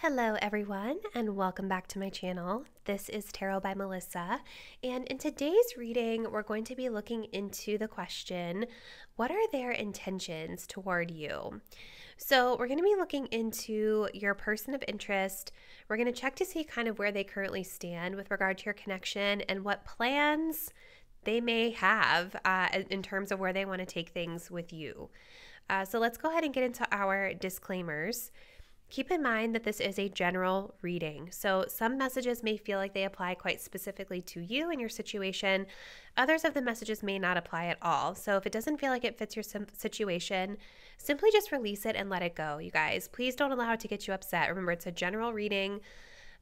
Hello everyone and welcome back to my channel. This is Tarot by Melissa, and in today's reading we're going to be looking into the question, what are their intentions toward you? So we're going to be looking into your person of interest. We're going to check to see kind of where they currently stand with regard to your connection and what plans they may have in terms of where they want to take things with you. So let's go ahead and get into our disclaimers. Keep in mind that this is a general reading, so some messages may feel like they apply quite specifically to you and your situation. Others of the messages may not apply at all. So if it doesn't feel like it fits your situation, simply just release it and let it go, you guys. Please don't allow it to get you upset. Remember, it's a general reading,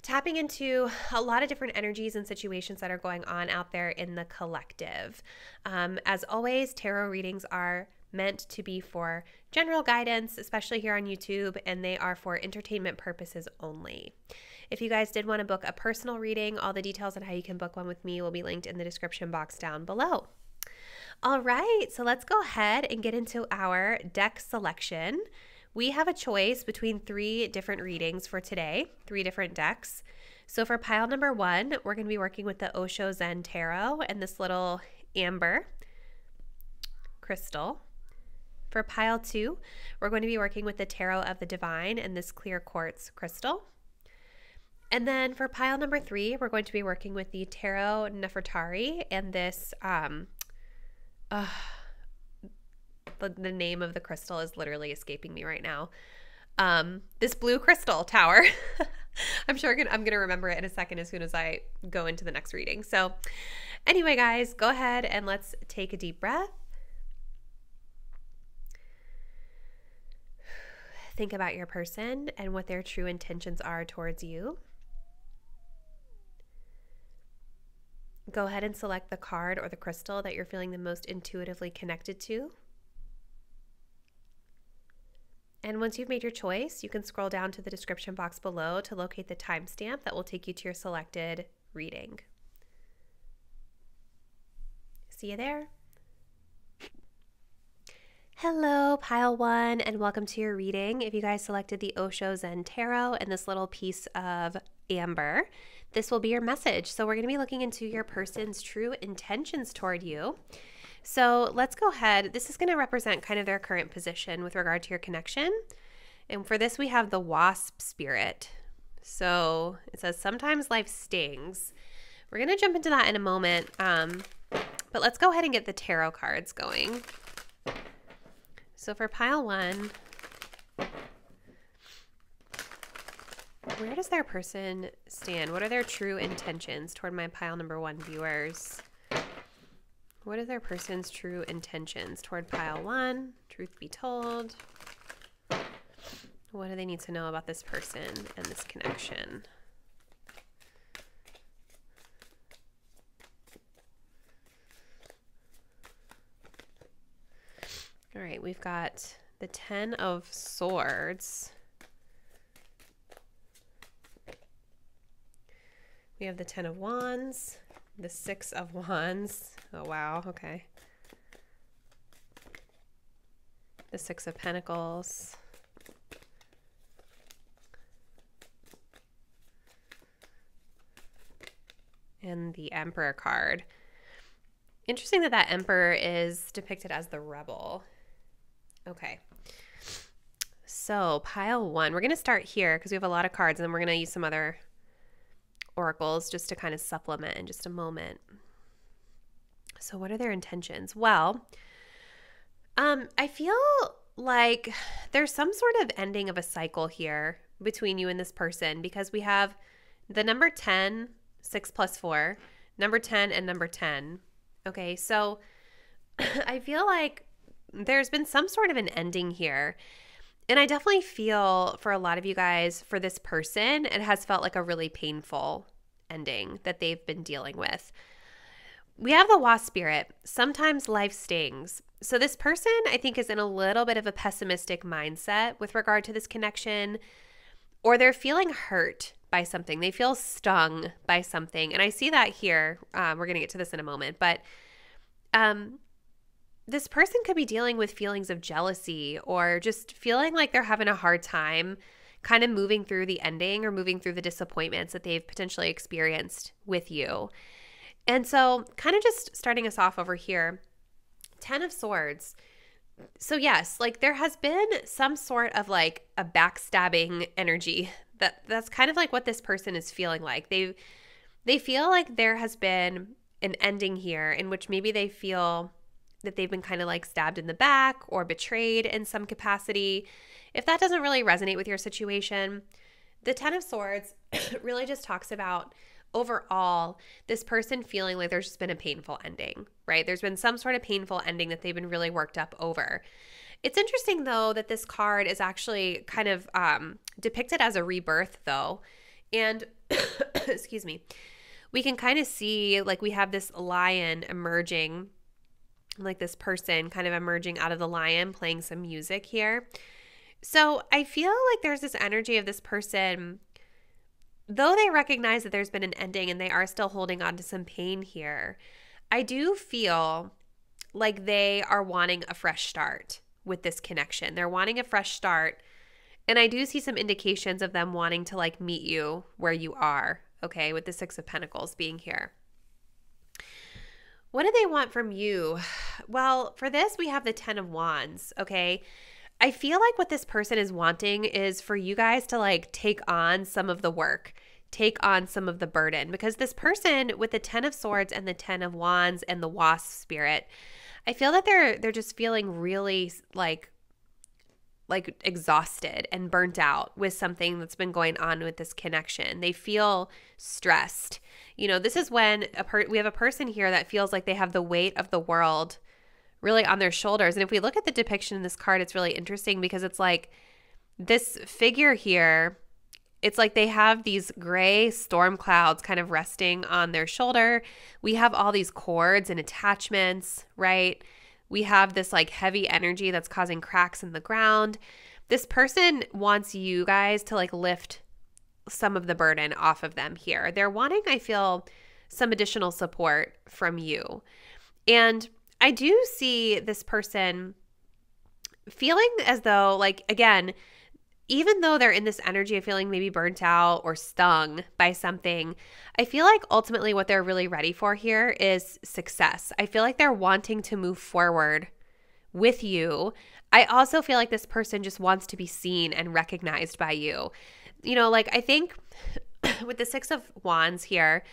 tapping into a lot of different energies and situations that are going on out there in the collective. As always, tarot readings are meant to be for general guidance, especially here on YouTube, and they are for entertainment purposes only. If you guys did want to book a personal reading, all the details on how you can book one with me will be linked in the description box down below. All right, so let's go ahead and get into our deck selection. We have a choice between 3 different readings for today, 3 different decks. So for pile number 1, we're going to be working with the Osho Zen Tarot and this little amber crystal. For pile 2, we're going to be working with the Tarot of the Divine and this clear quartz crystal. And then for pile number 3, we're going to be working with the Tarot Nefertari and this, the name of the crystal is literally escaping me right now. This blue crystal tower. I'm sure I'm going to remember it in a second as soon as I go into the next reading. So anyway, guys, go ahead and let's take a deep breath. Think about your person and what their true intentions are towards you. Go ahead and select the card or the crystal that you're feeling the most intuitively connected to. And once you've made your choice, you can scroll down to the description box below to locate the timestamp that will take you to your selected reading. See you there. Hello, pile 1, and welcome to your reading. If you guys selected the Osho Zen Tarot and this little piece of amber, this will be your message. So we're going to be looking into your person's true intentions toward you. So let's go ahead. This is going to represent kind of their current position with regard to your connection. And for this, we have the wasp spirit. So it says, sometimes life stings. We're going to jump into that in a moment. But let's go ahead and get the tarot cards going. So for pile 1, where does their person stand? What are their true intentions toward my pile number 1 viewers? What are their person's true intentions toward pile 1? Truth be told. What do they need to know about this person and this connection? All right, we've got the 10 of Swords. We have the 10 of Wands, the 6 of Wands. Oh, wow, okay. The 6 of Pentacles. And the Emperor card. Interesting that that Emperor is depicted as the rebel. Okay, so pile 1, we're going to start here because we have a lot of cards, and then we're going to use some other oracles just to kind of supplement in just a moment. So what are their intentions? Well, I feel like there's some sort of ending of a cycle here between you and this person, because we have the number 10, 6 plus 4, number 10, and number 10. Okay, so I feel like there's been some sort of an ending here. And I definitely feel for a lot of you guys, for this person, it has felt like a really painful ending that they've been dealing with. We have the wasp spirit. Sometimes life stings. So this person, I think, is in a little bit of a pessimistic mindset with regard to this connection, or they're feeling hurt by something. They feel stung by something. And I see that here. We're going to get to this in a moment. But this person could be dealing with feelings of jealousy or just feeling like they're having a hard time kind of moving through the ending or moving through the disappointments that they've potentially experienced with you. And so kind of just starting us off over here, 10 of Swords. So yes, like there has been some sort of like a backstabbing energy. That's kind of like what this person is feeling like. They feel like there has been an ending here in which maybe they feel that they've been kind of like stabbed in the back or betrayed in some capacity. If that doesn't really resonate with your situation, the 10 of Swords really just talks about overall this person feeling like there's just been a painful ending, right? There's been some sort of painful ending that they've been really worked up over. It's interesting, though, that this card is actually kind of depicted as a rebirth, though. And, excuse me, we can kind of see, like, we have this lion emerging, like this person kind of emerging out of the lion, playing some music here. So I feel like there's this energy of this person, though they recognize that there's been an ending and they are still holding on to some pain here, I do feel like they are wanting a fresh start with this connection. They're wanting a fresh start. And I do see some indications of them wanting to like meet you where you are, okay, with the 6 of Pentacles being here. What do they want from you? Well, for this, we have the 10 of Wands, okay? I feel like what this person is wanting is for you guys to like take on some of the work, take on some of the burden, because this person with the 10 of Swords and the 10 of Wands and the Wasp spirit, I feel that they're just feeling really like exhausted and burnt out with something that's been going on with this connection. They feel stressed. You know, this is when we have a person here that feels like they have the weight of the world really on their shoulders. And if we look at the depiction in this card, it's really interesting because it's like this figure here, it's like they have these gray storm clouds kind of resting on their shoulder. We have all these cords and attachments, right? We have this like heavy energy that's causing cracks in the ground. This person wants you guys to like lift some of the burden off of them here. They're wanting, I feel, some additional support from you. And I do see this person feeling as though, like, again, even though they're in this energy of feeling maybe burnt out or stung by something, I feel like ultimately what they're really ready for here is success. I feel like they're wanting to move forward with you. I also feel like this person just wants to be seen and recognized by you. You know, like I think with the 6 of Wands here,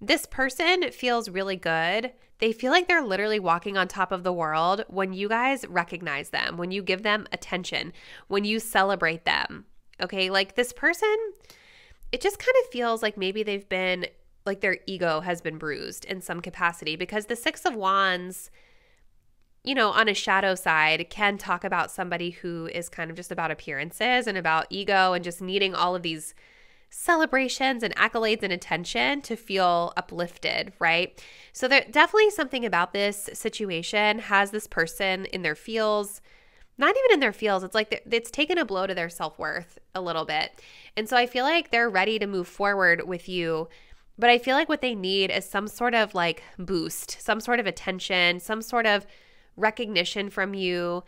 this person feels really good. They feel like they're literally walking on top of the world when you guys recognize them, when you give them attention, when you celebrate them. Okay, like this person, it just kind of feels like maybe they've been, like their ego has been bruised in some capacity, because the 6 of Wands, you know, on a shadow side can talk about somebody who is kind of just about appearances and about ego and just needing all of these celebrations and accolades and attention to feel uplifted, right? So there definitely something about this situation has this person in their feels, not even in their feels, it's like it's taken a blow to their self-worth a little bit. And so I feel like they're ready to move forward with you, but I feel like what they need is some sort of like boost, some sort of attention, some sort of recognition from you.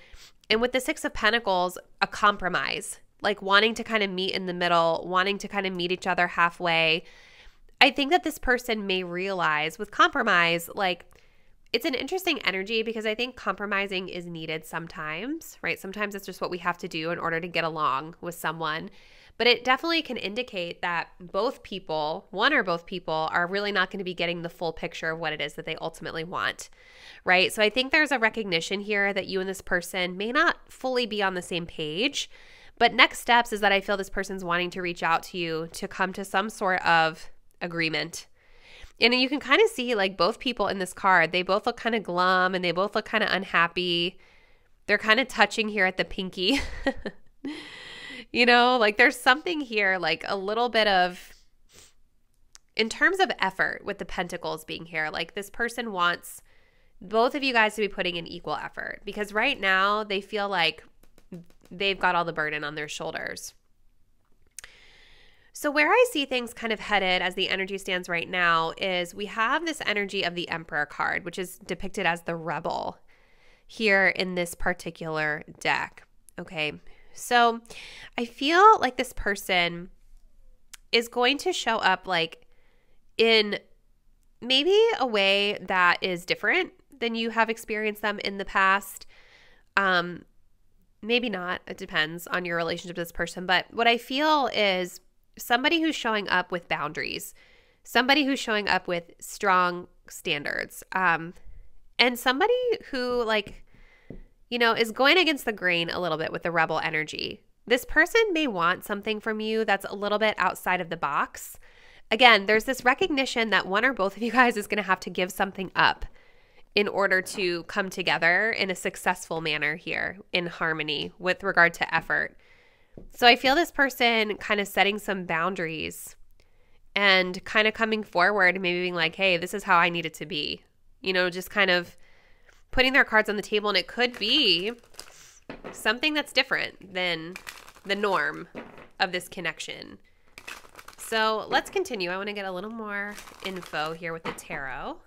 And with the 6 of Pentacles, a compromise, like wanting to kind of meet in the middle, wanting to kind of meet each other halfway. I think that this person may realize with compromise, like it's an interesting energy because I think compromising is needed sometimes, right? Sometimes it's just what we have to do in order to get along with someone. But it definitely can indicate that both people, one or both people, are really not going to be getting the full picture of what it is that they ultimately want, right? So I think there's a recognition here that you and this person may not fully be on the same page. But next steps is that I feel this person's wanting to reach out to you to come to some sort of agreement. And you can kind of see like both people in this card, they both look kind of glum and they both look kind of unhappy. They're kind of touching here at the pinky. You know, like there's something here, like a little bit of, in terms of effort with the Pentacles being here, like this person wants both of you guys to be putting in equal effort, because right now they feel like they've got all the burden on their shoulders. So where I see things kind of headed as the energy stands right now is we have this energy of the Emperor card, which is depicted as the rebel here in this particular deck. Okay, So I feel like this person is going to show up like in maybe a way that is different than you have experienced them in the past. Maybe not. It depends on your relationship to this person. But what I feel is somebody who's showing up with boundaries, somebody who's showing up with strong standards, and somebody who is going against the grain a little bit with the rebel energy. This person may want something from you that's a little bit outside of the box. Again, there's this recognition that one or both of you guys is going to have to give something up in order to come together in a successful manner here in harmony with regard to effort. So I feel this person kind of setting some boundaries and kind of coming forward and maybe being like, hey, this is how I need it to be. Just kind of putting their cards on the table. And it could be something that's different than the norm of this connection. So let's continue. I want to get a little more info here with the tarot.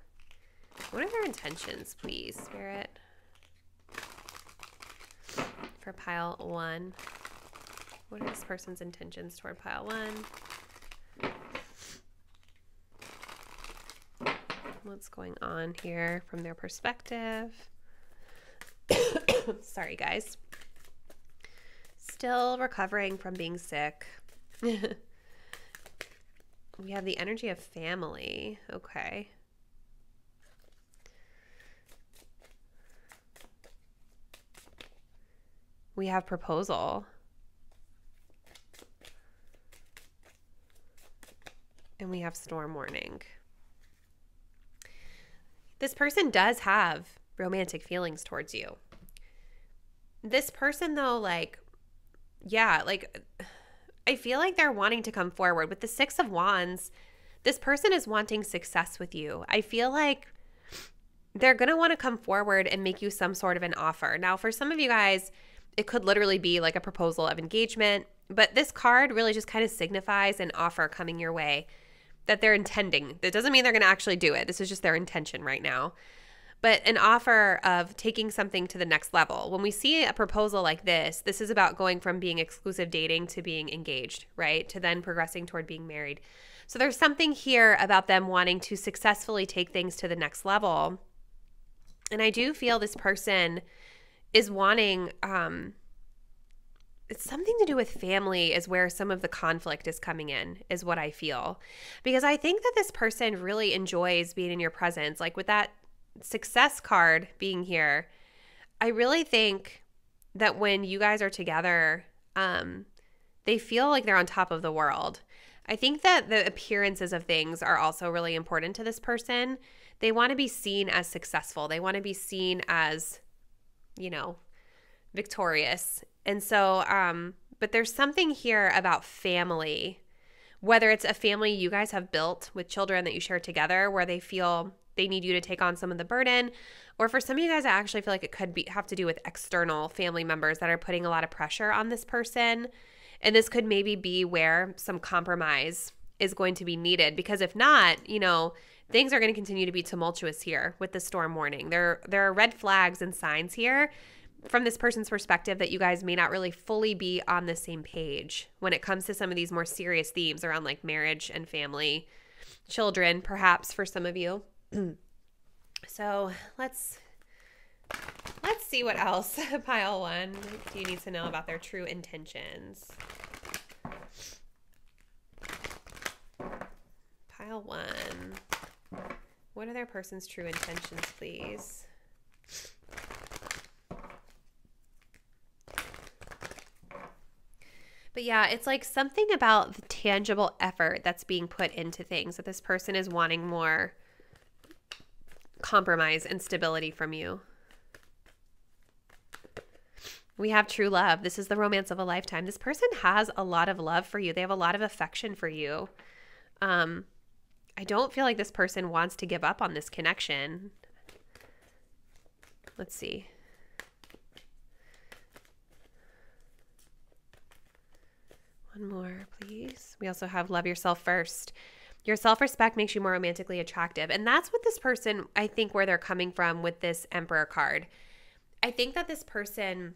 What are their intentions, please, Spirit? For pile 1. What are this person's intentions toward pile 1? What's going on here from their perspective? Sorry, guys. Still recovering from being sick. We have the energy of family. Okay. We have proposal. And we have storm warning. This person does have romantic feelings towards you. This person, though, I feel like they're wanting to come forward. With the 6 of Wands, this person is wanting success with you. I feel like they're going to want to come forward and make you some sort of an offer. Now, for some of you guys, it could literally be like a proposal of engagement, but this card really just kind of signifies an offer coming your way that they're intending. That doesn't mean they're going to actually do it. This is just their intention right now. But an offer of taking something to the next level. When we see a proposal like this is about going from being exclusive dating to being engaged, right? To then progressing toward being married. So there's something here about them wanting to successfully take things to the next level. And I do feel this person is wanting, it's something to do with family is where some of the conflict is coming in, is what I feel. Because I think that this person really enjoys being in your presence. Like with that success card being here, I really think that when you guys are together, they feel like they're on top of the world. I think that the appearances of things are also really important to this person. They want to be seen as successful. They want to be seen as, victorious. And so, but there's something here about family, whether it's a family you guys have built with children that you share together where they feel they need you to take on some of the burden, or for some of you guys, I actually feel like it could have to do with external family members that are putting a lot of pressure on this person. And this could maybe be where some compromise is going to be needed, because if not, things are going to continue to be tumultuous here with the storm warning. There are red flags and signs here from this person's perspective that you guys may not really fully be on the same page when it comes to some of these more serious themes around like marriage and family, children, perhaps for some of you. So let's see what else pile 1 do you need to know about their true intentions. Pile 1. What are their person's true intentions, please? But yeah, it's like something about the tangible effort that's being put into things, that this person is wanting more compromise and stability from you. We have true love. This is the romance of a lifetime. This person has a lot of love for you. They have a lot of affection for you. I don't feel like this person wants to give up on this connection. Let's see. One more, please. We also have love yourself first. Your self-respect makes you more romantically attractive. And that's what this person, I think, where they're coming from with this Emperor card. I think that this person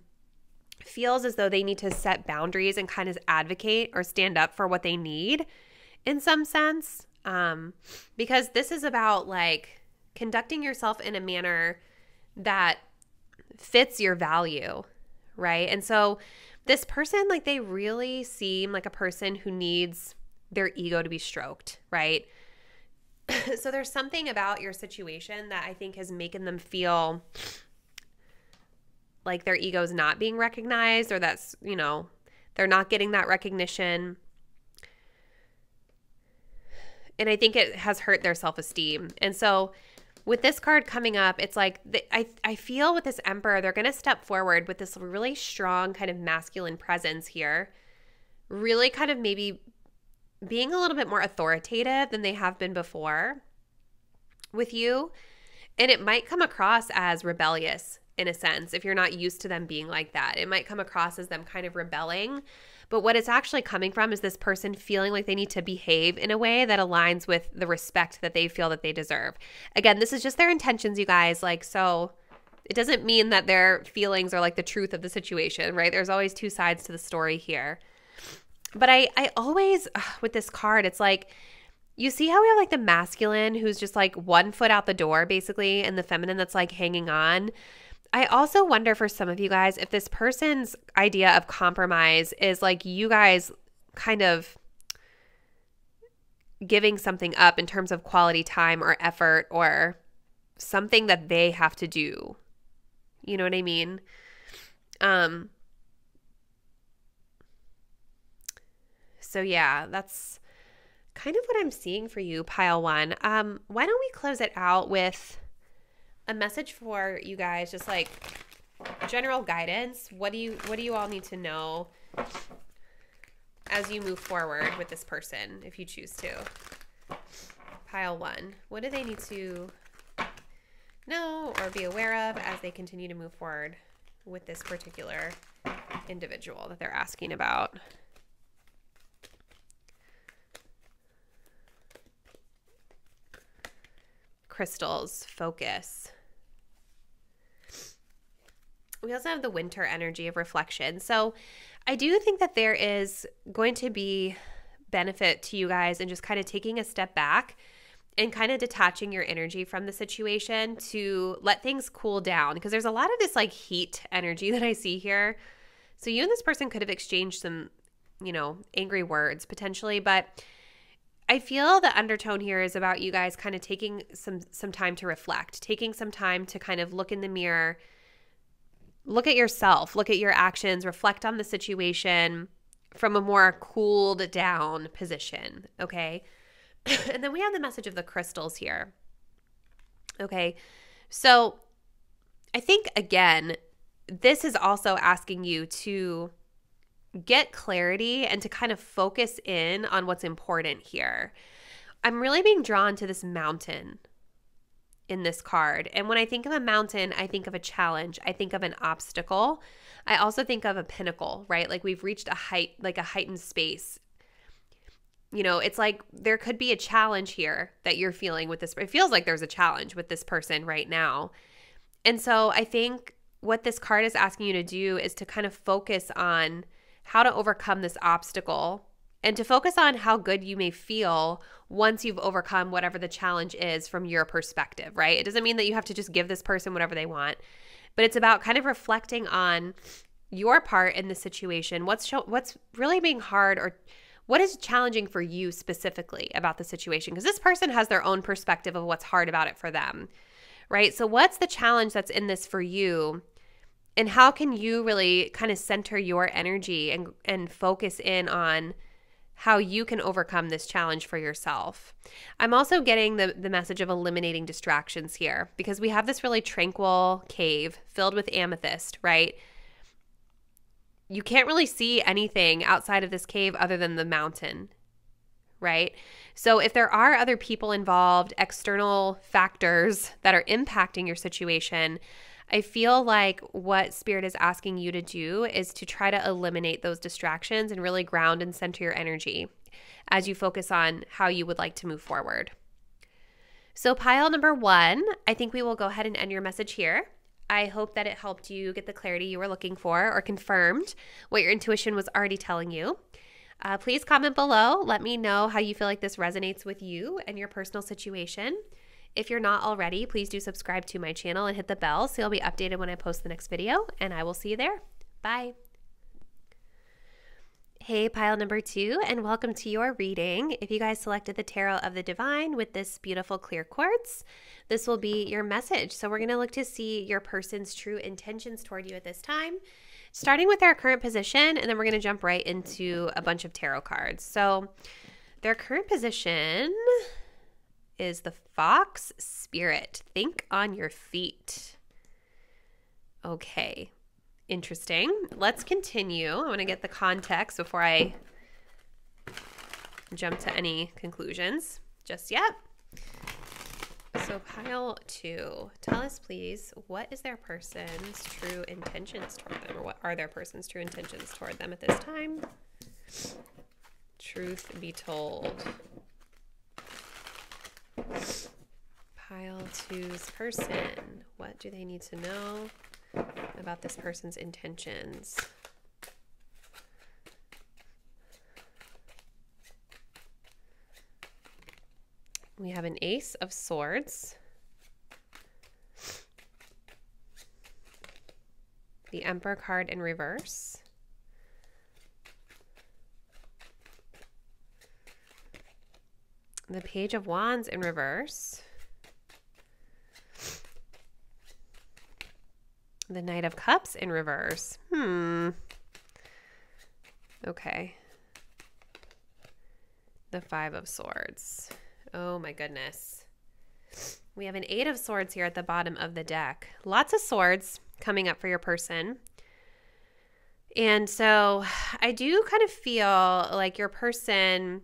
feels as though they need to set boundaries and kind of advocate or stand up for what they need in some sense. Because this is about like conducting yourself in a manner that fits your value, right? And so this person, like, they really seem like a person who needs their ego to be stroked, right? So there's something about your situation that I think has making them feel like their ego is not being recognized, or that's, you know, they're not getting that recognition. And I think it has hurt their self-esteem. And so with this card coming up, it's like I feel with this Emperor, they're going to step forward with this really strong kind of masculine presence here, really kind of maybe being a little bit more authoritative than they have been before with you. And it might come across as rebellious in a sense if you're not used to them being like that. It might come across as them kind of rebelling. But what it's actually coming from is this person feeling like they need to behave in a way that aligns with the respect that they feel that they deserve. Again, this is just their intentions, you guys. Like, so it doesn't mean that their feelings are like the truth of the situation, right? There's always two sides to the story here. But I always, with this card, it's like, you see how we have like the masculine who's just like 1 foot out the door basically, and the feminine that's like hanging on. I also wonder for some of you guys if this person's idea of compromise is like you guys kind of giving something up in terms of quality time or effort or something that they have to do. You know what I mean? So yeah, that's kind of what I'm seeing for you, pile one. Why don't we close it out with a message for you guys, just like general guidance. What do you all need to know as you move forward with this person, if you choose to? Pile one. What do they need to know or be aware of as they continue to move forward with this particular individual that they're asking about? Crystals, focus. We also have the winter energy of reflection. So I do think that there is going to be benefit to you guys in just kind of taking a step back and kind of detaching your energy from the situation to let things cool down, because there's a lot of this like heat energy that I see here. So you and this person could have exchanged some, you know, angry words potentially, but I feel the undertone here is about you guys kind of taking some time to reflect, taking some time to kind of look in the mirror, look at yourself, look at your actions, reflect on the situation from a more cooled down position, okay? And then we have the message of the crystals here, okay? So I think, again, this is also asking you to get clarity and to kind of focus in on what's important here. I'm really being drawn to this mountain in this card. And when I think of a mountain, I think of a challenge. I think of an obstacle. I also think of a pinnacle, right? Like we've reached a height, like a heightened space. You know, it's like there could be a challenge here that you're feeling with this. It feels like there's a challenge with this person right now. And so I think what this card is asking you to do is to kind of focus on how to overcome this obstacle and to focus on how good you may feel once you've overcome whatever the challenge is from your perspective, right? It doesn't mean that you have to just give this person whatever they want, but it's about kind of reflecting on your part in the situation. What's really being hard, or what is challenging for you specifically about the situation? Because this person has their own perspective of what's hard about it for them, right? So what's the challenge that's in this for you? And how can you really kind of center your energy and focus in on how you can overcome this challenge for yourself? I'm also getting the message of eliminating distractions here, because we have this really tranquil cave filled with amethyst, right? You can't really see anything outside of this cave other than the mountain, right? So if there are other people involved, external factors that are impacting your situation, I feel like what Spirit is asking you to do is to try to eliminate those distractions and really ground and center your energy as you focus on how you would like to move forward. So pile number one, I think we will go ahead and end your message here. I hope that it helped you get the clarity you were looking for or confirmed what your intuition was already telling you. Please comment below. Let me know how you feel like this resonates with you and your personal situation. If you're not already, please do subscribe to my channel and hit the bell so you'll be updated when I post the next video, and I will see you there. Bye. Hey, pile number 2, and welcome to your reading. If you guys selected the Tarot of the Divine with this beautiful clear quartz, this will be your message. So we're going to look to see your person's true intentions toward you at this time, starting with their current position, and then we're going to jump right into a bunch of tarot cards. So their current position is the Fox Spirit. Think on your feet. Okay. Interesting. Let's continue. I want to get the context before I jump to any conclusions just yet. So pile 2, tell us please, what is their person's true intentions toward them, or what are their person's true intentions toward them at this time? Truth be told. Pile 2's person, what do they need to know about this person's intentions? We have an Ace of Swords, the Emperor card in reverse, the Page of Wands in reverse, the Knight of Cups in reverse. Okay. The Five of Swords. Oh my goodness. We have an Eight of Swords here at the bottom of the deck. Lots of swords coming up for your person. And so I do kind of feel like your person,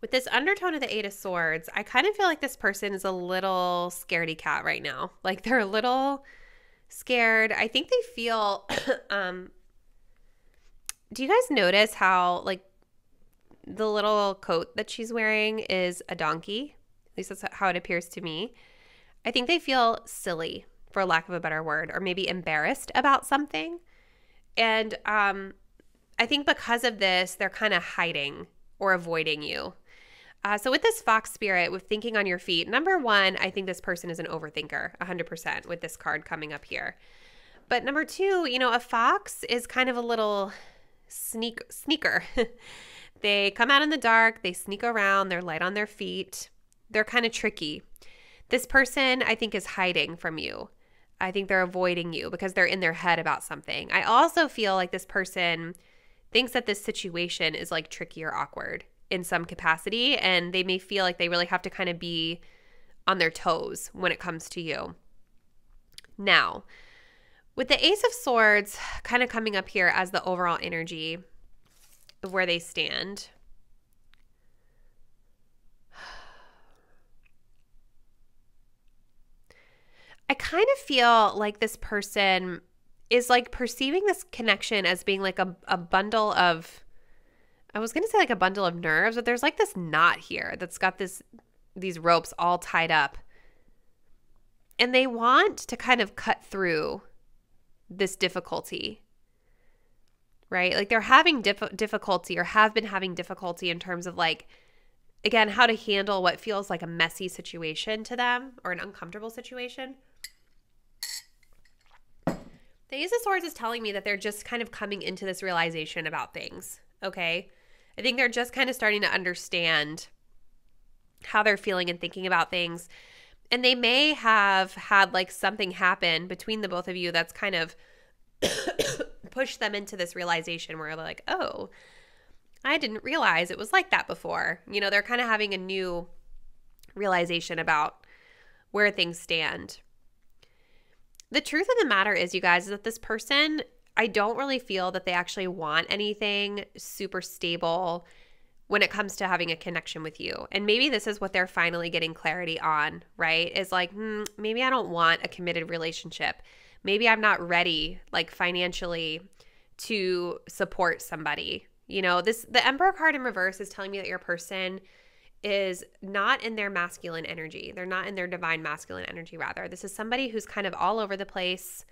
with this undertone of the Eight of Swords, I kind of feel like this person is a little scaredy cat right now. Like they're a little scared. I think they feel, do you guys notice how like the little coat that she's wearing is a donkey? At least that's how it appears to me. I think they feel silly, for lack of a better word, or maybe embarrassed about something. And I think because of this, they're kind of hiding or avoiding you. So with this Fox Spirit, with thinking on your feet, number 1, I think this person is an overthinker, 100% with this card coming up here. But number 2, you know, a fox is kind of a little sneaker. They come out in the dark, they sneak around, they're light on their feet. They're kind of tricky. This person, I think, is hiding from you. I think they're avoiding you because they're in their head about something. I also feel like this person thinks that this situation is like tricky or awkward in some capacity, and they may feel like they really have to kind of be on their toes when it comes to you. Now, with the Ace of Swords kind of coming up here as the overall energy of where they stand, I kind of feel like this person is like perceiving this connection as being like a bundle of, I was going to say like a bundle of nerves, but there's like this knot here that's got these ropes all tied up. And they want to kind of cut through this difficulty, right? Like they're having difficulty or have been having difficulty in terms of like, again, how to handle what feels like a messy situation to them or an uncomfortable situation. The Ace of Swords is telling me that they're just kind of coming into this realization about things, okay? I think they're just kind of starting to understand how they're feeling and thinking about things. And they may have had like something happen between the both of you that's kind of pushed them into this realization where they're like, oh, I didn't realize it was like that before. You know, they're kind of having a new realization about where things stand. The truth of the matter is, you guys, is that this person, I don't really feel that they actually want anything super stable when it comes to having a connection with you. And maybe this is what they're finally getting clarity on, right? Is like, maybe I don't want a committed relationship. Maybe I'm not ready, like financially, to support somebody. You know, the Emperor card in reverse is telling me that your person is not in their masculine energy. They're not in their divine masculine energy, rather. This is somebody who's kind of all over the place,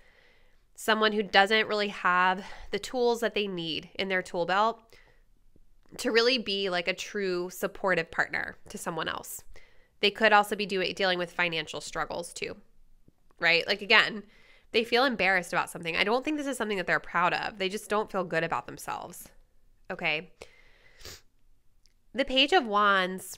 someone who doesn't really have the tools that they need in their tool belt to really be like a true supportive partner to someone else. They could also be dealing with financial struggles too, right? Like, again, they feel embarrassed about something. I don't think this is something that they're proud of. They just don't feel good about themselves, okay? The Page of Wands,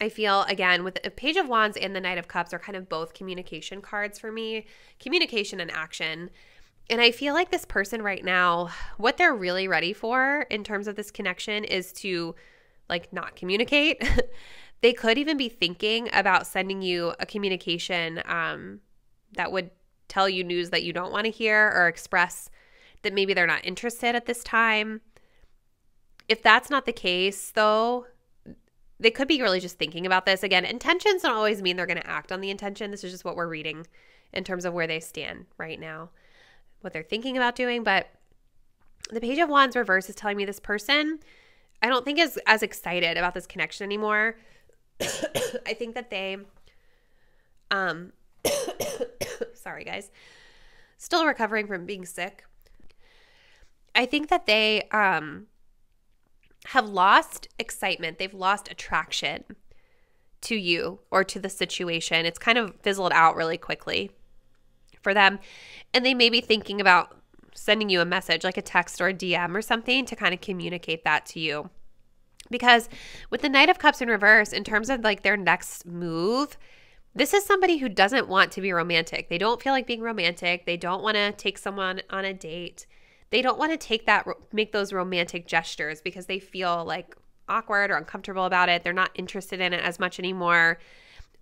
I feel, again, with the Page of Wands and the Knight of Cups are kind of both communication cards for me, communication and action. And I feel like this person right now, what they're really ready for in terms of this connection is to, like, not communicate. They could even be thinking about sending you a communication that would tell you news that you don't want to hear, or express that maybe they're not interested at this time. If that's not the case, though, they could be really just thinking about this. Again, intentions don't always mean they're going to act on the intention. This is just what we're reading in terms of where they stand right now, what they're thinking about doing. But the Page of Wands reverse is telling me this person, I don't think is as excited about this connection anymore. I think that they, sorry guys, still recovering from being sick. I think that they, have lost excitement. They've lost attraction to you or to the situation. It's kind of fizzled out really quickly for them. And they may be thinking about sending you a message, like a text or a DM or something, to kind of communicate that to you. Because with the Knight of Cups in reverse, in terms of like their next move, this is somebody who doesn't want to be romantic. They don't feel like being romantic. They don't want to take someone on a date. They don't want to make those romantic gestures because they feel like awkward or uncomfortable about it. They're not interested in it as much anymore.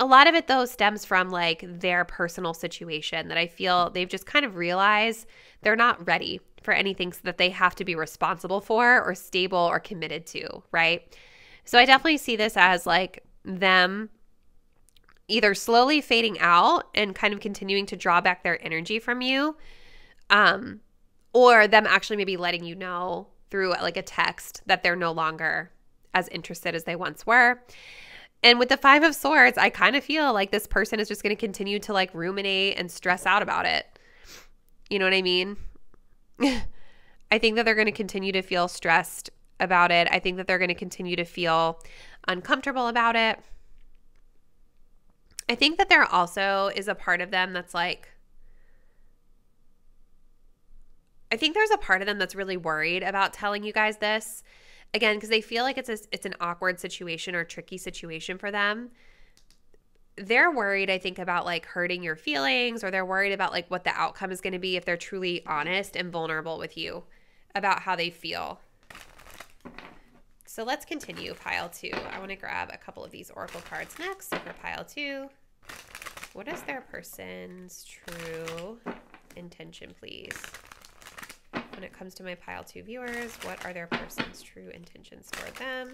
A lot of it, though, stems from like their personal situation that I feel they've just kind of realized they're not ready for anything that they have to be responsible for or stable or committed to, right? So I definitely see this as like them either slowly fading out and kind of continuing to draw back their energy from you, or them actually maybe letting you know through like a text that they're no longer as interested as they once were. And with the Five of Swords, I kind of feel like this person is just going to continue to like ruminate and stress out about it. You know what I mean? I think that they're going to continue to feel stressed about it. I think that they're going to continue to feel uncomfortable about it. I think that there also is a part of them that's like, I think there's a part of them that's really worried about telling you guys this. Again, because they feel like it's an awkward situation or tricky situation for them. They're worried, I think, about like hurting your feelings, or they're worried about like what the outcome is going to be if they're truly honest and vulnerable with you about how they feel. So let's continue pile 2. I want to grab a couple of these oracle cards next. So for pile 2, what is their person's true intention, please? When it comes to my pile 2 viewers, what are their person's true intentions for them?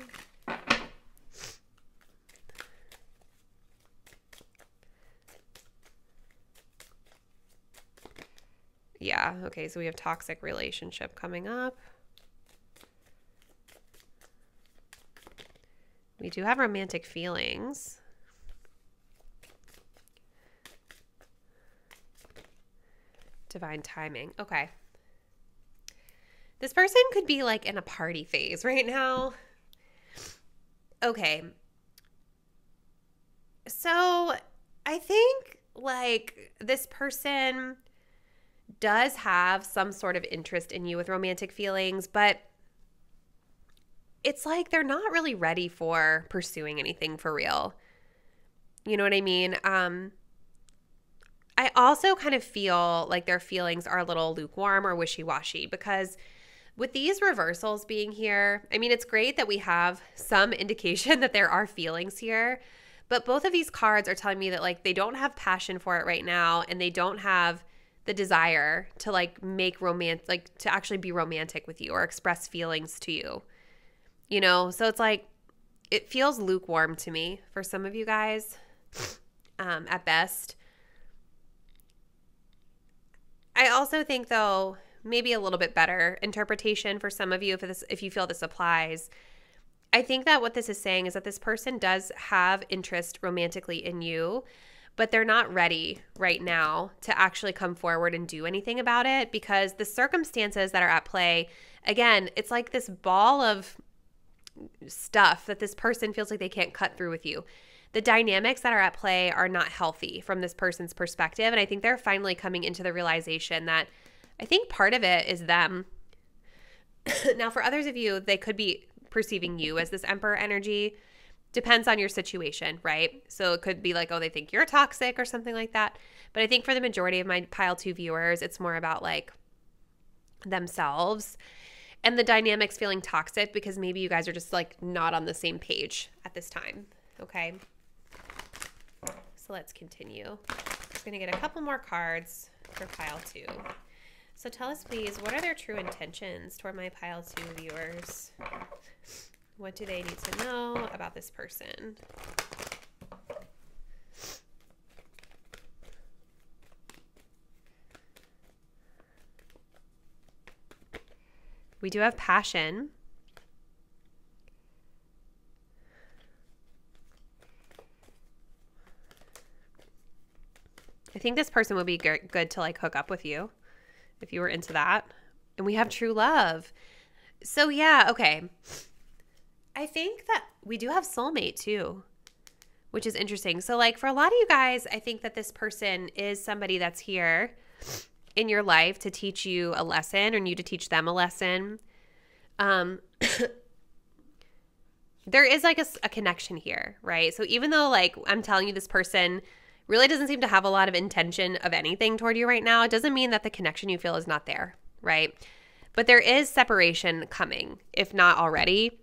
Yeah, okay, so we have toxic relationship coming up. We do have romantic feelings. Divine timing. Okay. This person could be like in a party phase right now. Okay. So I think like this person does have some sort of interest in you with romantic feelings, but it's like they're not really ready for pursuing anything for real. You know what I mean? I also kind of feel like their feelings are a little lukewarm or wishy-washy, because with these reversals being here, I mean, it's great that we have some indication that there are feelings here, but both of these cards are telling me that like they don't have passion for it right now, and they don't have the desire to like to actually be romantic with you or express feelings to you. You know, so it's like it feels lukewarm to me for some of you guys at best. I also think, though, maybe a little bit better interpretation for some of you, if you feel this applies. I think that what this is saying is that this person does have interest romantically in you, but they're not ready right now to actually come forward and do anything about it, because the circumstances that are at play, again, it's like this ball of stuff that this person feels like they can't cut through with you. The dynamics that are at play are not healthy from this person's perspective. And I think they're finally coming into the realization that I think part of it is them. Now, for others of you, they could be perceiving you as this Emperor energy. Depends on your situation, right? So it could be like, oh, they think you're toxic or something like that. But I think for the majority of my pile 2 viewers, it's more about like themselves and the dynamics feeling toxic because maybe you guys are just like not on the same page at this time, okay? So let's continue. Just going to get a couple more cards for pile 2. So tell us, please, what are their true intentions toward my pile 2 viewers? What do they need to know about this person? We do have passion. I think this person would be good to like hook up with you if you were into that. And we have true love. So yeah, okay. I think that we do have soulmate too, which is interesting. So like for a lot of you guys, I think that this person is somebody that's here in your life to teach you a lesson, or you to teach them a lesson. There is like a connection here, right? So even though like I'm telling you this person really doesn't seem to have a lot of intention of anything toward you right now, it doesn't mean that the connection you feel is not there, right? But there is separation coming, if not already.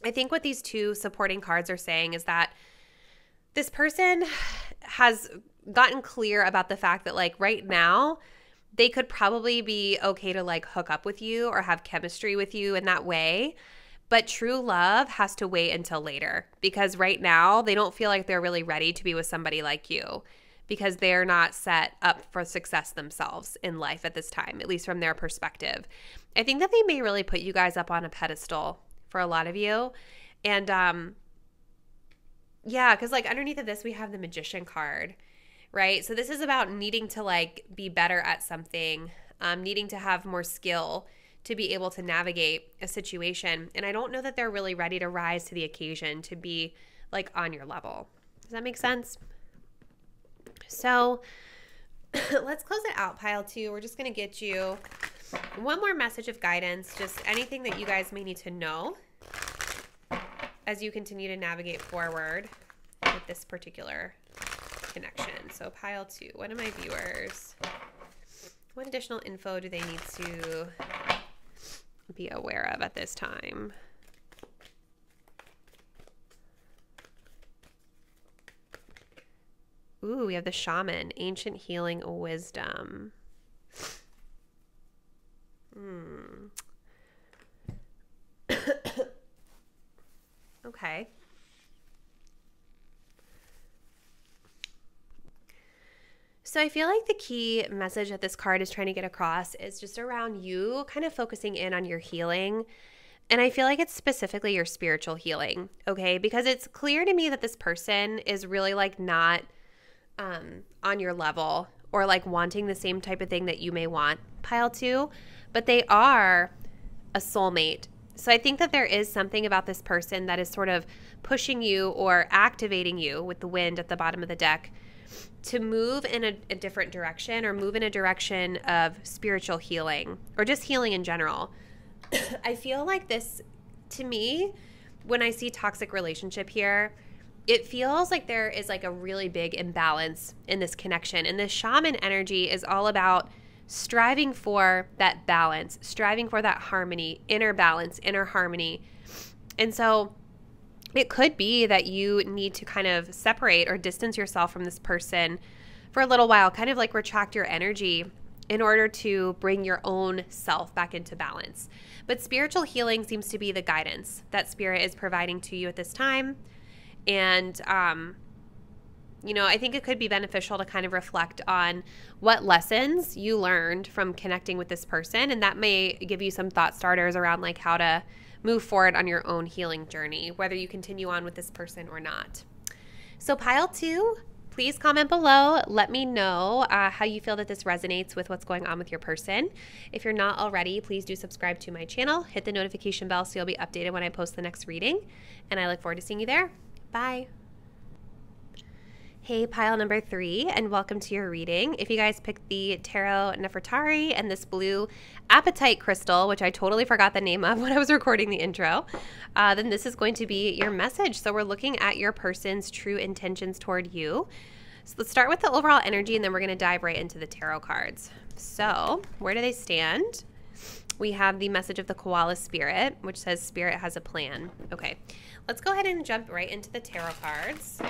I think what these 2 supporting cards are saying is that this person has gotten clear about the fact that like right now they could probably be okay to like hook up with you or have chemistry with you in that way. But true love has to wait until later, because right now they don't feel like they're really ready to be with somebody like you, because they're not set up for success themselves in life at this time, at least from their perspective. I think that they may really put you guys up on a pedestal for a lot of you. And yeah, because like underneath of this, we have the Magician card, right? So this is about needing to like be better at something, needing to have more skill to be able to navigate a situation. And I don't know that they're really ready to rise to the occasion to be like on your level. Does that make sense? So let's close it out, pile 2. We're just going to get you one more message of guidance, just anything that you guys may need to know as you continue to navigate forward with this particular connection. So pile 2, what are my viewers? What additional info do they need to be aware of at this time? Ooh, we have the Shaman, ancient healing wisdom. Okay. So I feel like the key message that this card is trying to get across is just around you kind of focusing in on your healing. And I feel like it's specifically your spiritual healing, okay? Because it's clear to me that this person is really like not on your level or like wanting the same type of thing that you may want, pile 2, but they are a soulmate. So I think that there is something about this person that is sort of pushing you or activating you with the wind at the bottom of the deck to move in a different direction, or move in a direction of spiritual healing or just healing in general. I feel like this, to me, when I see toxic relationship here, it feels like there is like a really big imbalance in this connection. And the Shaman energy is all about striving for that balance, striving for that harmony, inner balance, inner harmony. And so it could be that you need to kind of separate or distance yourself from this person for a little while, kind of like retract your energy in order to bring your own self back into balance. But spiritual healing seems to be the guidance that Spirit is providing to you at this time. And, you know, I think it could be beneficial to kind of reflect on what lessons you learned from connecting with this person. And that may give you some thought starters around like how to move forward on your own healing journey, whether you continue on with this person or not. So pile 2, please comment below. Let me know how you feel that this resonates with what's going on with your person. If you're not already, please do subscribe to my channel. Hit the notification bell so you'll be updated when I post the next reading. And I look forward to seeing you there. Bye. Hey, pile number 3, and welcome to your reading. If you guys picked the Tarot Nefertari and this blue apatite crystal, which I totally forgot the name of when I was recording the intro, then this is going to be your message. So we're looking at your person's true intentions toward you. So let's start with the overall energy, and then we're going to dive right into the tarot cards. So where do they stand? We have the message of the koala spirit, which says spirit has a plan. Okay, let's go ahead and jump right into the tarot cards.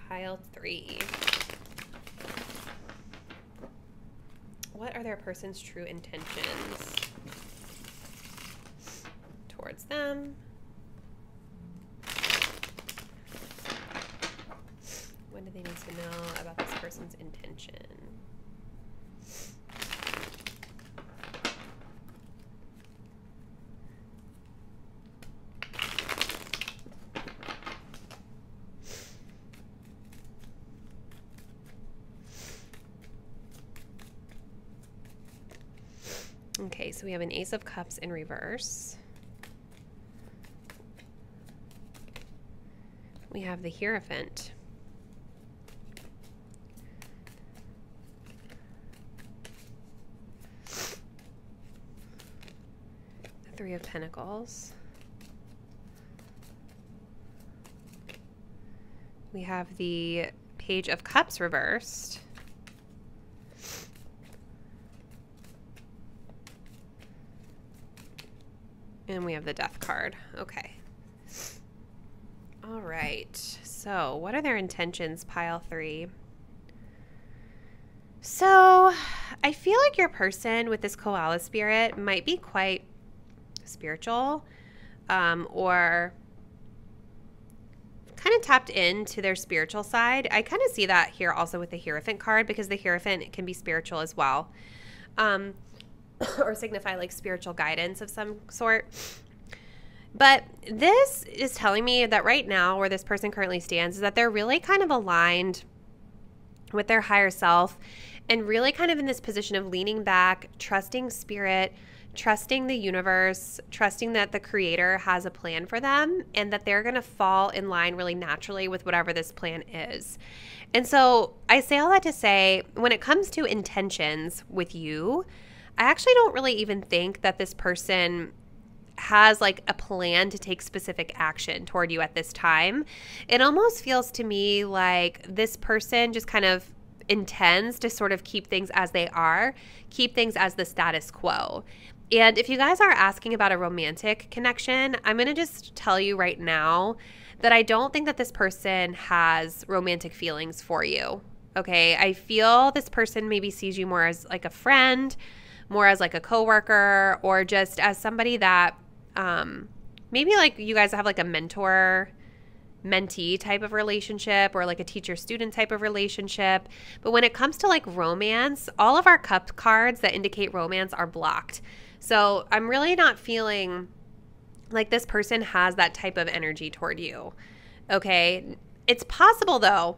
Pile 3. What are their person's true intentions towards them? What do they need to know about this person's intention? Okay, so we have an Ace of Cups in reverse. We have the Hierophant. The Three of Pentacles. We have the Page of Cups reversed. And we have the Death card. Okay. All right. So what are their intentions, pile 3? So I feel like your person with this koala spirit might be quite spiritual, or kind of tapped into their spiritual side. I kind of see that here also with the Hierophant card, because the Hierophant can be spiritual as well. Or signify like spiritual guidance of some sort. But this is telling me that right now where this person currently stands is that they're really kind of aligned with their higher self and really kind of in this position of leaning back, trusting spirit, trusting the universe, trusting that the creator has a plan for them and that they're going to fall in line really naturally with whatever this plan is. And so I say all that to say, when it comes to intentions with you, I actually don't really even think that this person has like a plan to take specific action toward you at this time. It almost feels to me like this person just kind of intends to sort of keep things as they are, keep things as the status quo. And if you guys are asking about a romantic connection, I'm going to just tell you right now that I don't think that this person has romantic feelings for you. Okay, I feel this person maybe sees you more as like a friend, more as like a coworker, or just as somebody that maybe like you guys have like a mentor-mentee type of relationship, or like a teacher-student type of relationship. But when it comes to like romance, all of our cup cards that indicate romance are blocked. So I'm really not feeling like this person has that type of energy toward you. Okay, it's possible though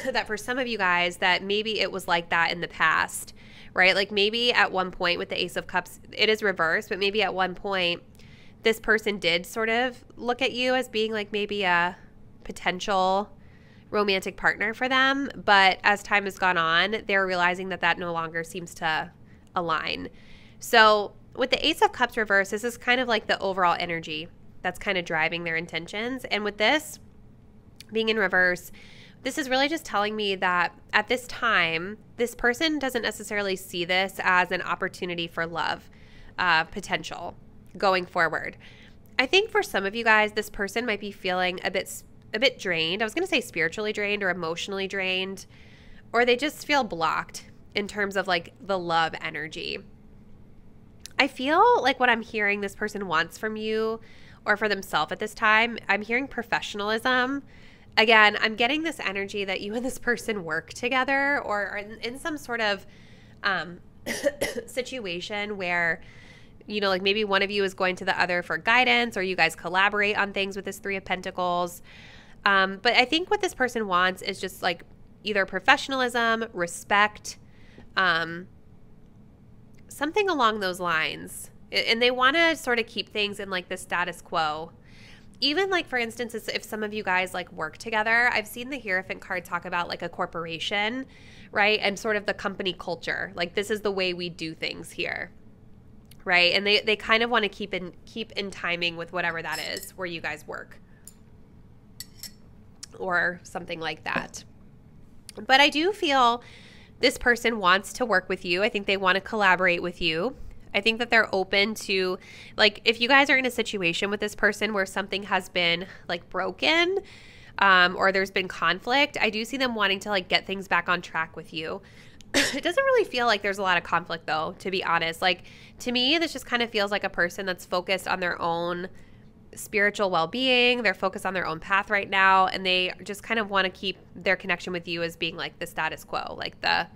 that for some of you guys that maybe it was like that in the past, right? Like maybe at one point with the Ace of Cups, it is reversed, but maybe at one point this person did sort of look at you as being like maybe a potential romantic partner for them. But as time has gone on, they're realizing that that no longer seems to align. So with the Ace of Cups reversed, this is kind of like the overall energy that's kind of driving their intentions. And with this being in reverse, this is really just telling me that at this time, this person doesn't necessarily see this as an opportunity for love potential going forward. I think for some of you guys, this person might be feeling a bit drained. I was going to say spiritually drained or emotionally drained, or they just feel blocked in terms of like the love energy. I feel like what I'm hearing this person wants from you or for themselves at this time, I'm hearing professionalism, again, I'm getting this energy that you and this person work together or are in some sort of situation where, you know, like maybe one of you is going to the other for guidance, or you guys collaborate on things with this Three of Pentacles. But I think what this person wants is just like either professionalism, respect, something along those lines. And they want to sort of keep things in like the status quo. Even like, for instance, if some of you guys like work together, I've seen the Hierophant card talk about like a corporation, right? And sort of the company culture. Like, this is the way we do things here, right? And they kind of want to keep in timing with whatever that is where you guys work or something like that. But I do feel this person wants to work with you. I think they want to collaborate with you. I think that they're open to, like, if you guys are in a situation with this person where something has been like broken, or there's been conflict, I do see them wanting to like get things back on track with you. It doesn't really feel like there's a lot of conflict though, to be honest. Like, to me, this just kind of feels like a person that's focused on their own spiritual well-being. They're focused on their own path right now, and they just kind of want to keep their connection with you as being like the status quo, like the,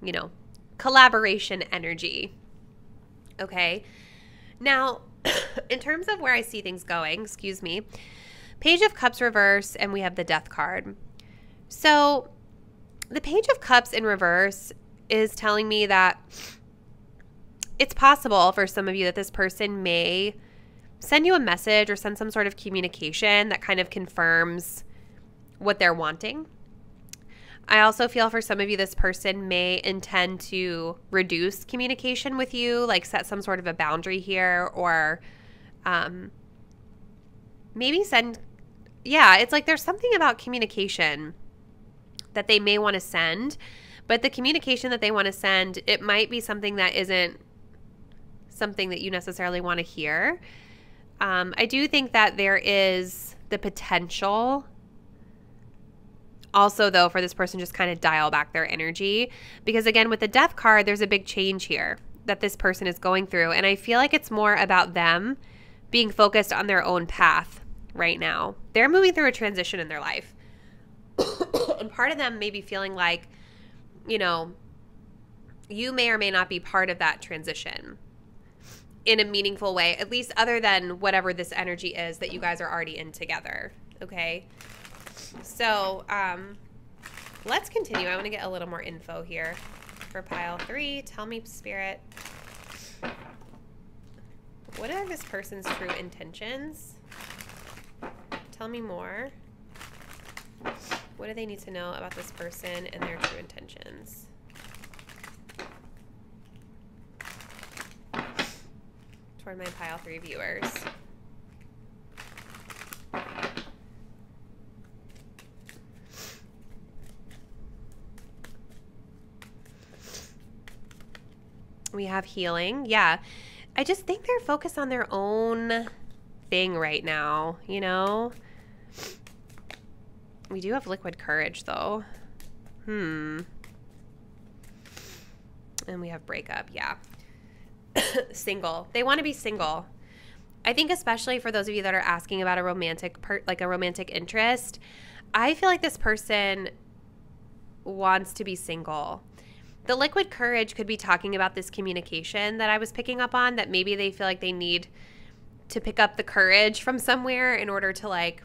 you know, collaboration energy. Okay. Now, in terms of where I see things going, excuse me, Page of Cups reverse, and we have the Death card. So the Page of Cups in reverse is telling me that it's possible for some of you that this person may send you a message or send some sort of communication that kind of confirms what they're wanting. I also feel for some of you, this person may intend to reduce communication with you, like set some sort of a boundary here, or maybe send, yeah, it's like there's something about communication that they may want to send, but the communication that they want to send, it might be something that isn't something that you necessarily want to hear. I do think that there is the potential also, though, for this person just kind of dial back their energy, because again, with the Death card, there's a big change here that this person is going through. And I feel like it's more about them being focused on their own path right now. They're moving through a transition in their life. And part of them may be feeling like, you know, you may or may not be part of that transition in a meaningful way, at least other than whatever this energy is that you guys are already in together. Okay. So let's continue. I want to get a little more info here for pile 3. Tell me, Spirit, what are this person's true intentions? Tell me more. What do they need to know about this person and their true intentions? Toward my pile 3 viewers. We have healing. Yeah. I just think they're focused on their own thing right now, you know? We do have liquid courage, though. And we have breakup. Yeah. Single. They want to be single. I think especially for those of you that are asking about a romantic interest, I feel like this person wants to be single. The liquid courage could be talking about this communication that I was picking up on, that maybe they feel like they need to pick up the courage from somewhere in order to like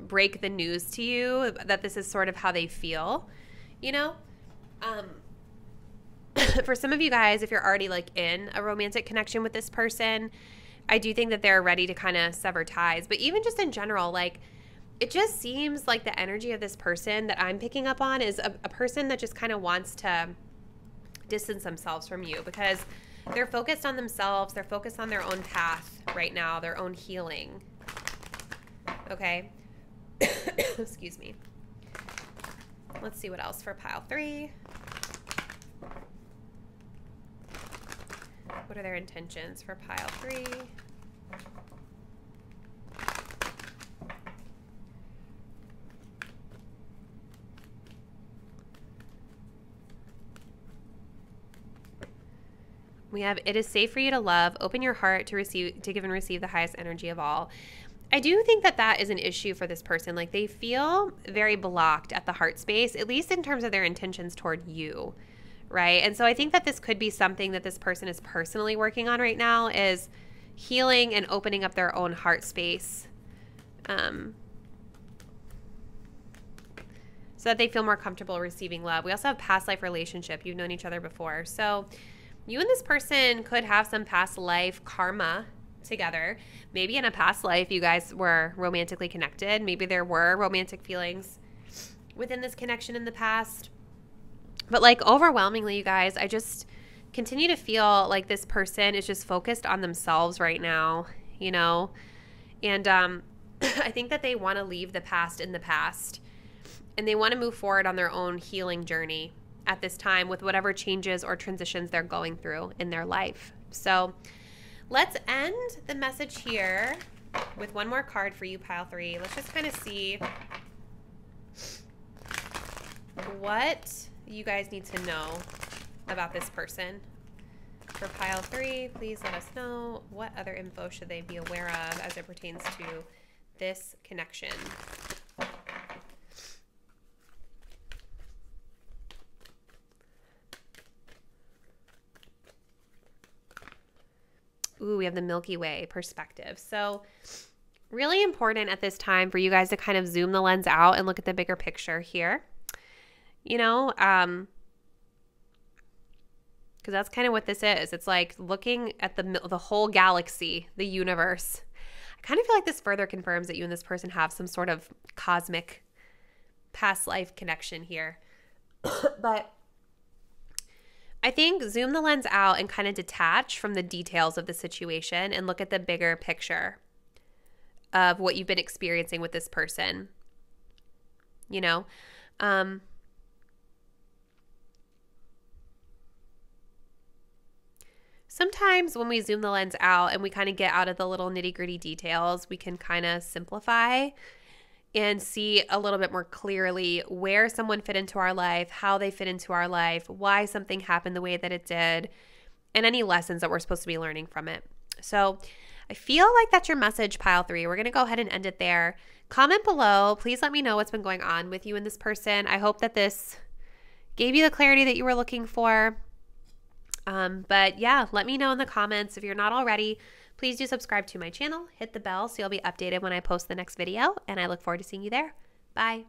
break the news to you that this is sort of how they feel, you know? For some of you guys, if you're already like in a romantic connection with this person, I do think that they're ready to kind of sever ties. But even just in general, like, it just seems like the energy of this person that I'm picking up on is a person that just kind of wants to distance themselves from you because they're focused on themselves. They're focused on their own path right now, their own healing. Okay. Excuse me. Let's see what else for pile 3. What are their intentions for pile 3? We have, it is safe for you to love. Open your heart to receive, to give and receive the highest energy of all. I do think that that is an issue for this person. Like they feel very blocked at the heart space, at least in terms of their intentions toward you, right? And so I think that this could be something that this person is personally working on right now, is healing and opening up their own heart space, so that they feel more comfortable receiving love. We also have past life relationship. You've known each other before. So you and this person could have some past life karma together. Maybe in a past life you guys were romantically connected. Maybe there were romantic feelings within this connection in the past. But like overwhelmingly, you guys, I just continue to feel like this person is just focused on themselves right now, you know? And I think that they want to leave the past in the past, and they want to move forward on their own healing journey at this time with whatever changes or transitions they're going through in their life. So let's end the message here with one more card for you, pile 3. Let's just kind of see what you guys need to know about this person. For pile 3, please let us know what other info should they be aware of as it pertains to this connection. Ooh, we have the Milky Way perspective. So really important at this time for you guys to kind of zoom the lens out and look at the bigger picture here. You know, because that's kind of what this is. It's like looking at the whole galaxy, the universe. I kind of feel like this further confirms that you and this person have some sort of cosmic past life connection here. But I think zoom the lens out and kind of detach from the details of the situation and look at the bigger picture of what you've been experiencing with this person. You know, sometimes when we zoom the lens out and we kind of get out of the little nitty-gritty details, we can kind of simplify and see a little bit more clearly where someone fit into our life, how they fit into our life, why something happened the way that it did, and any lessons that we're supposed to be learning from it. So I feel like that's your message, pile 3. We're going to go ahead and end it there. Comment below. Please let me know what's been going on with you and this person. I hope that this gave you the clarity that you were looking for. But yeah, let me know in the comments. If you're not already, please do subscribe to my channel, hit the bell so you'll be updated when I post the next video, and I look forward to seeing you there. Bye.